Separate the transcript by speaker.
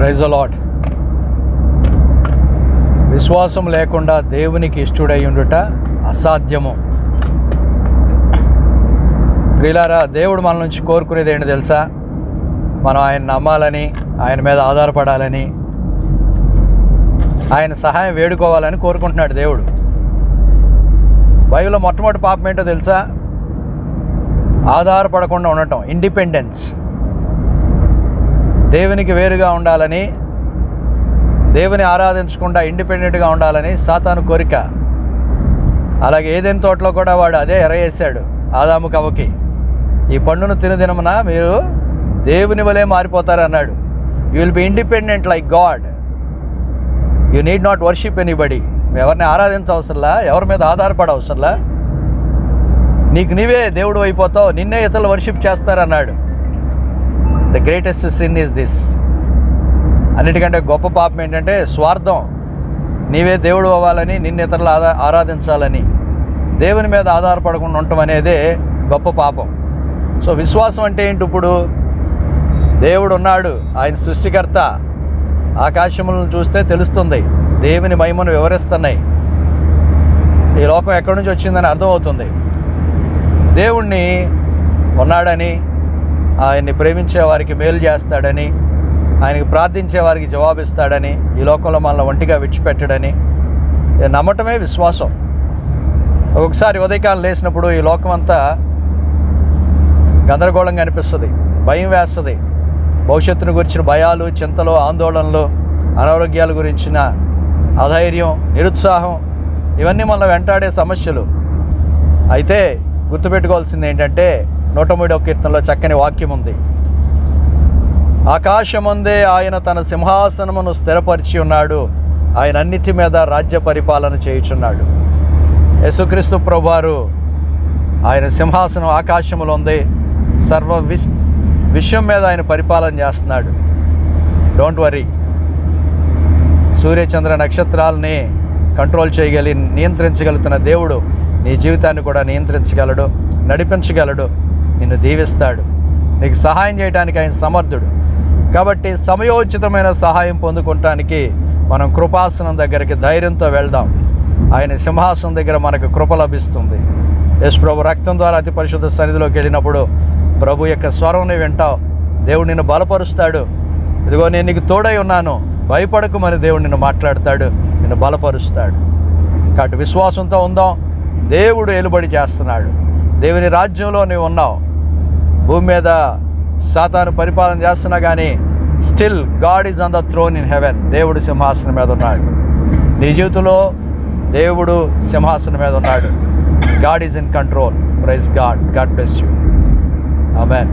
Speaker 1: Praise the lord. విశ్వాసం లేకుండా దేవునికి ఇష్టడై ఉండుట అసాధ్యము. ప్రియులారా, దేవుడు మన నుంచి కోరుకునేది ఏంటి తెలుసా? మనం ఆయన నమ్మాలని, ఆయన మీద ఆధారపడాలని, ఆయన సహాయం వేడుకోవాలని కోరుకుంటున్నాడు దేవుడు. బైబిల్లో మొట్టమొదటి పాపం ఏంటో తెలుసా? ఆధారపడకుండా ఉండటం, ఇండిపెండెన్స్. దేవునికి వేరుగా ఉండాలని, దేవుని ఆరాధించకుండా ఇండిపెండెంట్గా ఉండాలని సాతాను కోరిక. అలాగే ఏదైనా తోటలో కూడా వాడు అదే ఎరవేశాడు ఆదాము కవ్వకి. ఈ పండును తినదినమున మీరు దేవుని వలె మారిపోతారన్నాడు. You will be independent like God. You need not worship anybody. ఎవరిని ఆరాధించవసరంలా, ఎవరి మీద ఆధారపడవసరంలా. నీకు నీవే దేవుడు అయిపోతావు, నిన్నే ఇతరులు వర్షిప్ చేస్తారన్నాడు. The greatest sin is this. అన్నిటికంటే గొప్ప పాపం ఏంటంటే స్వార్థం. నీవే దేవుడు అవ్వాలని, నిన్ను ఇతరులు ఆరాధించాలని, దేవుని మీద ఆధారపడకుండా ఉండటం అనేదే గొప్ప పాపం. సో విశ్వాసం అంటే ఏంటి? ఇప్పుడు దేవుడు ఉన్నాడు, ఆయన సృష్టికర్త. ఆకాశములను చూస్తే తెలుస్తుంది, దేవుని మహిమను వివరిస్తున్నాయి. ఈ లోకం ఎక్కడి నుంచి వచ్చిందని అర్థమవుతుంది. దేవుణ్ణి ఉన్నాడని, ఆయన్ని ప్రేమించే వారికి మేలు చేస్తాడని, ఆయనకి ప్రార్థించే వారికి జవాబిస్తాడని, ఈ లోకంలో మనల్ని ఒంటిగా విడిచిపెట్టడని నమ్మటమే విశ్వాసం. ఒక్కొక్కసారి ఉదయకాలం లేచినప్పుడు ఈ లోకం అంతా గందరగోళంగా అనిపిస్తుంది, భయం వేస్తుంది. భవిష్యత్తును గురించిన భయాలు, చింతలు, ఆందోళనలు, అనారోగ్యాల గురించిన అధైర్యం, నిరుత్సాహం, ఇవన్నీ మనల్ని వెంటాడే సమస్యలు. అయితే గుర్తుపెట్టుకోవాల్సింది ఏంటంటే 103వ కీర్తనలో చక్కని వాక్యం ఉంది. ఆకాశమందే ఆయన తన సింహాసనమును స్థిరపరిచి ఉన్నాడు, ఆయన అన్నిటి మీద రాజ్య పరిపాలన చేయుచున్నాడు. యేసుక్రీస్తు ప్రభువారు ఆయన సింహాసనం ఆకాశములో ఉంది. విశ్వం మీద ఆయన పరిపాలన చేస్తున్నాడు. Don't worry. సూర్యచంద్ర నక్షత్రాలని కంట్రోల్ నియంత్రించగలుగుతున్న దేవుడు నీ జీవితాన్ని కూడా నియంత్రించగలడు, నడిపించగలడు, నిన్ను దీవిస్తాడు. నీకు సహాయం చేయడానికి ఆయన సమర్థుడు. కాబట్టి సమయోచితమైన సహాయం పొందుకోవటానికి మనం కృపాసనం దగ్గరికి ధైర్యంతో వెళ్దాం. ఆయన సింహాసనం దగ్గర మనకు కృప లభిస్తుంది. యేసు ప్రభు రక్తం ద్వారా అతి పరిశుద్ధ సన్నిధిలోకి వెళ్ళినప్పుడు ప్రభు యొక్క స్వరంని వింటావు. దేవుడు నిన్ను బలపరుస్తాడు. ఇదిగో నేను నీకు తోడై ఉన్నాను, భయపడకు మరి దేవుడు నిన్ను మాట్లాడతాడు, నిన్ను బలపరుస్తాడు. కాబట్టి విశ్వాసంతో ఉందాం. దేవుడు ఏలుబడి చేస్తున్నాడు. దేవుని రాజ్యంలో నీవు ఉన్నావు. భూమి మీద సాతాను పరిపాలన చేస్తున్నా కానీ still God is on the throne in heaven. దేవుడు సింహాసనం మీద ఉన్నాడు. నీ జీవితంలో దేవుడు సింహాసనం మీద ఉన్నాడు. God is in control. Praise God. God bless you. Amen.